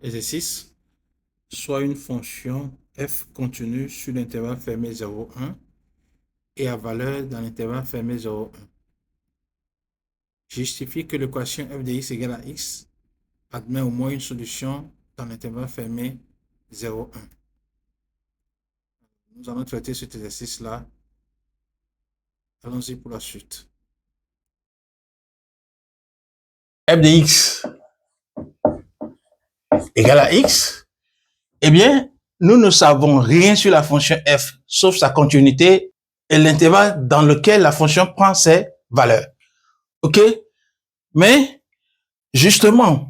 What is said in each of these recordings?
Exercice. Soit une fonction f continue sur l'intervalle fermé 0, 1 et à valeur dans l'intervalle fermé 0, 1. Justifie que l'équation f de x égale à x admet au moins une solution dans l'intervalle fermé 0, 1. Nous allons traiter cet exercice-là. Allons-y pour la suite. F de x égale à x, eh bien, nous ne savons rien sur la fonction f, sauf sa continuité et l'intervalle dans lequel la fonction prend ses valeurs. OK? Mais, justement,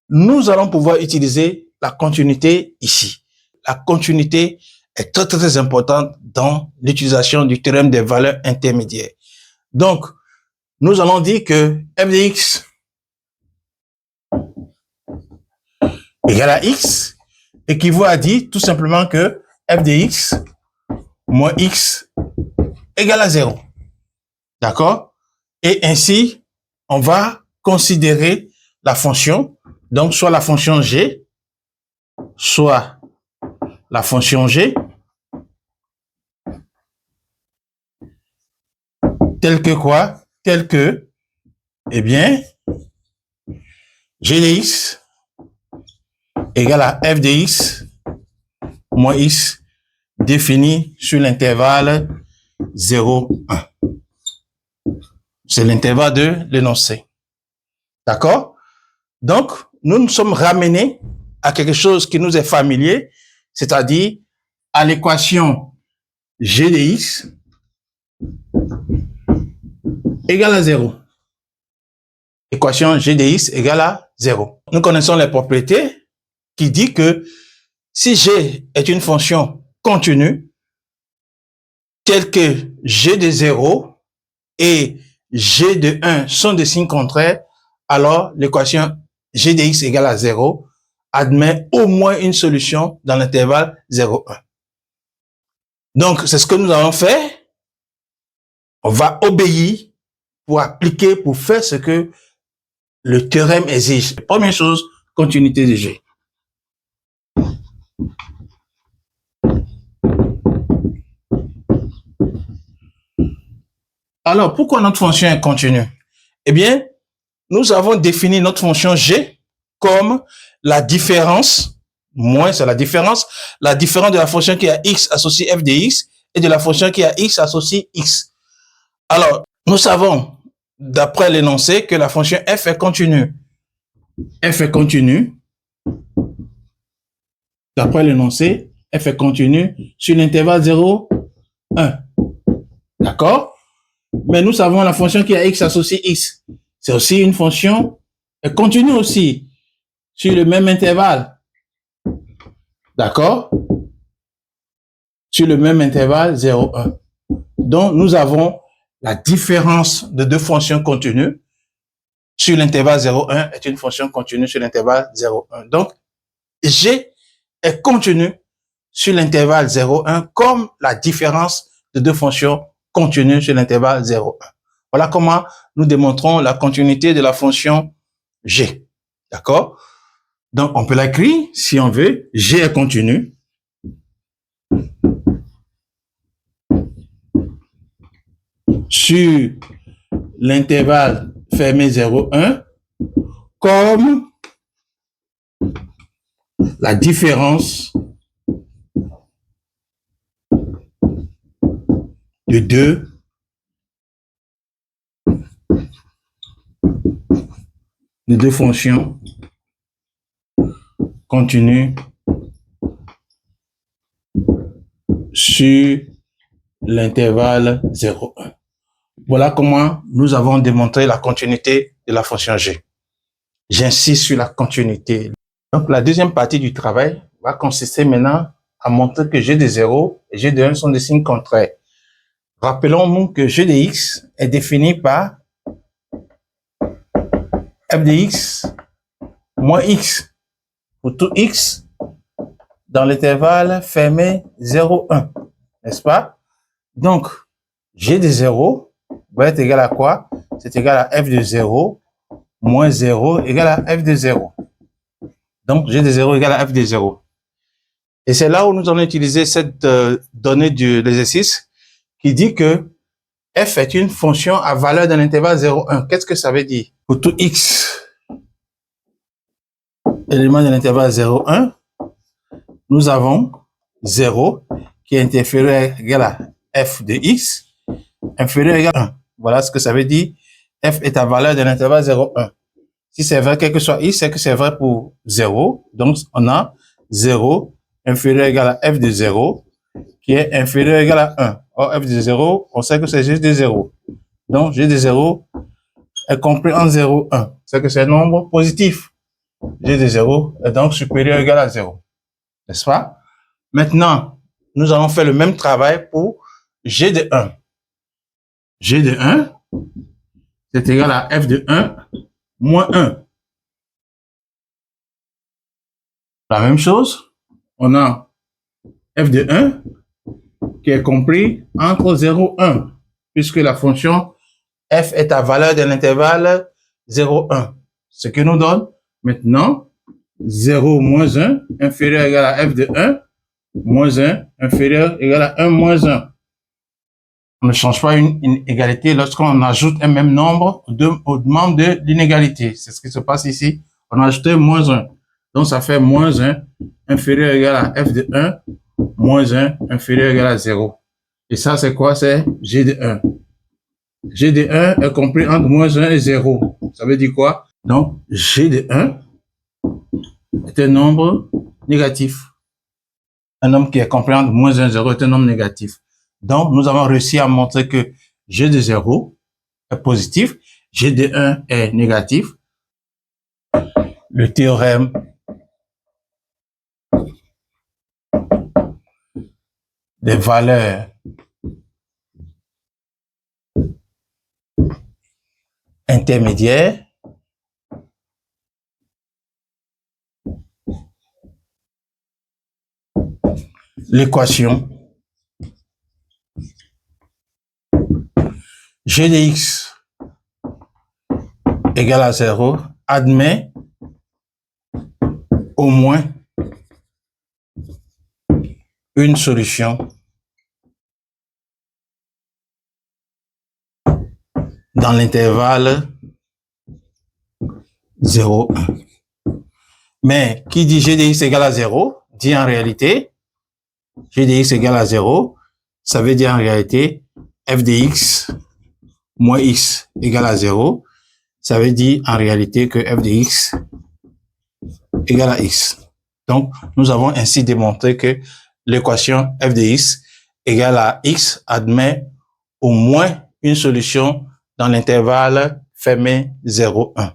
nous allons pouvoir utiliser la continuité ici. La continuité est très, très importante dans l'utilisation du théorème des valeurs intermédiaires. Donc, nous allons dire que f de x égale à x équivaut à dire tout simplement que f de x moins x égale à 0. D'accord? Et ainsi, on va considérer la fonction, donc soit la fonction g, soit la fonction g, telle que quoi? Telle que, eh bien, g de x égale à f de x moins x défini sur l'intervalle 0, 1. C'est l'intervalle de l'énoncé. D'accord? Donc, nous nous sommes ramenés à quelque chose qui nous est familier, c'est-à-dire à l'équation g de x égale à 0. Équation g de x égale à 0. Nous connaissons les propriétés qui dit que si g est une fonction continue, telle que g de 0 et g de 1 sont des signes contraires, alors l'équation g de x égale à 0 admet au moins une solution dans l'intervalle 0, 1. Donc, c'est ce que nous allons faire. On va obéir pour appliquer, pour faire ce que le théorème exige. Première chose, continuité de g. Alors, pourquoi notre fonction est continue? Eh bien, nous avons défini notre fonction g comme la différence, moins c'est la différence de la fonction qui a x associé f de x et de la fonction qui a x associé x. Alors, nous savons, d'après l'énoncé, que la fonction f est continue. F est continue. D'après l'énoncé, f est continue sur l'intervalle 0, 1. D'accord? Mais nous savons la fonction qui a x associé x. C'est aussi une fonction continue aussi sur le même intervalle. D'accord? Sur le même intervalle 0, 1. Donc, nous avons la différence de deux fonctions continues sur l'intervalle 0, 1 est une fonction continue sur l'intervalle 0, 1. Donc, g est continue sur l'intervalle 0, 1 comme la différence de deux fonctions continues sur l'intervalle 0, 1. Voilà comment nous démontrons la continuité de la fonction g. D'accord? Donc, on peut l'écrire, si on veut, g est continue. Sur l'intervalle fermé 0, 1, comme la différence de deux fonctions continues sur l'intervalle 0, 1. Voilà comment nous avons démontré la continuité de la fonction g. J'insiste sur la continuité. Donc, la deuxième partie du travail va consister maintenant à montrer que g de 0 et g de 1 sont des signes contraires. Rappelons-nous que g de x est défini par f de x moins x pour tout x dans l'intervalle fermé 0, 1. N'est-ce pas? Donc, g de 0 va être égal à quoi? C'est égal à f de 0 moins 0 égale à f de 0. Donc, G de 0 égale à F de 0. Et c'est là où nous allons utiliser cette donnée de l'exercice qui dit que F est une fonction à valeur d'un intervalle 0, 1. Qu'est-ce que ça veut dire? Pour tout X, élément de l'intervalle 0, 1, nous avons 0 qui est inférieur ou égal à F de X, inférieur ou égal à 1. Voilà ce que ça veut dire. F est à valeur de l'intervalle 0, 1. Si c'est vrai, quel que soit X, c'est que c'est vrai pour 0. Donc, on a 0 inférieur ou égal à F de 0 qui est inférieur ou égal à 1. Or, F de 0, on sait que c'est G de 0. Donc, G de 0 est compris en 0, 1. C'est que c'est un nombre positif. G de 0 est donc supérieur ou égal à 0. N'est-ce pas? Maintenant, nous allons faire le même travail pour G de 1. G de 1, c'est égal à F de 1 moins 1. La même chose, on a F de 1 qui est compris entre 0 et 1, puisque la fonction F est à valeur de l'intervalle 0, 1. Ce qui nous donne maintenant 0 moins 1 inférieur ou égal à F de 1 moins 1 inférieur ou égal à 1 moins 1. On ne change pas une égalité lorsqu'on ajoute un même nombre aux membres de l'inégalité. C'est ce qui se passe ici. On a ajouté moins 1. Donc, ça fait moins 1 inférieur ou égal à F de 1 moins 1 inférieur ou égal à 0. Et ça, c'est quoi? C'est G de 1. G de 1 est compris entre moins 1 et 0. Ça veut dire quoi? Donc, G de 1 est un nombre négatif. Un nombre qui est compris entre moins 1 et 0 est un nombre négatif. Donc, nous avons réussi à montrer que G de 0 est positif, G de 1 est négatif. Le théorème des valeurs intermédiaires l'équation G de X égale à 0 admet au moins une solution dans l'intervalle 0, 1. Mais qui dit G de X égale à 0 dit en réalité G de X égale à 0, ça veut dire en réalité F de X moins X égale à 0, ça veut dire en réalité que F de X égale à X. Donc, nous avons ainsi démontré que l'équation F de X égale à X admet au moins une solution dans l'intervalle fermé 0, 1.